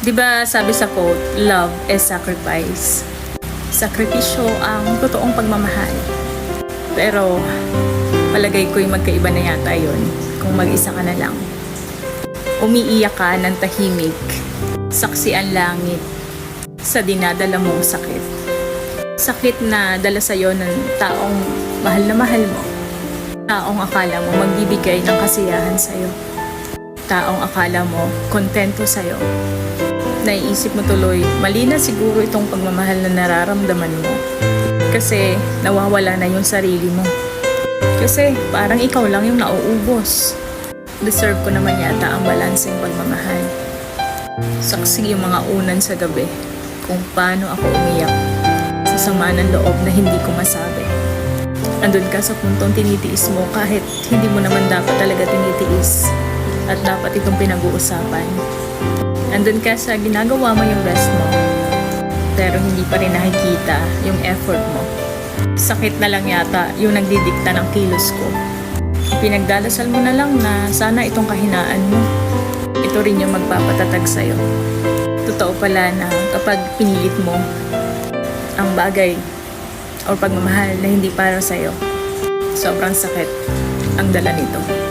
'Di ba sabi sa quote, love is sacrifice. Sakripisyo ang totoong pagmamahal. Pero palagay ko'y magkaiba na yata yun kung mag-isa ka na lang. Umiiyak ka ng tahimik, saksi ang langit sa dinadala mong sakit. Sakit na dala sa'yo ng taong mahal na mahal mo. Taong akala mo magbibigay ng kasiyahan sa'yo. Taong akala mo kontento sa'yo. Naiisip mo tuloy, mali na siguro itong pagmamahal na nararamdaman mo. Kasi nawawala na yung sarili mo. Kasi parang ikaw lang yung nauubos. Deserve ko naman yata ang balanseng pagmamahal. Saksi yung mga unan sa gabi kung paano ako umiyak sa sama ng loob na hindi ko masabi. Andun ka sa puntong tinitiis mo kahit hindi mo naman dapat talaga tinitiis at dapat itong pinag-uusapan. Andun ka sa ginagawa mo yung best mo pero hindi pa rin nakikita yung effort mo. Sakit na lang yata yung nagdidikta ng kilos ko. Pinagdadasal mo na lang na sana itong kahinaan mo, ito rin yung magpapatatag sa'yo. Totoo pala na kapag pinilit mo ang bagay o pagmamahal na hindi para sa'yo, sobrang sakit ang dala nito.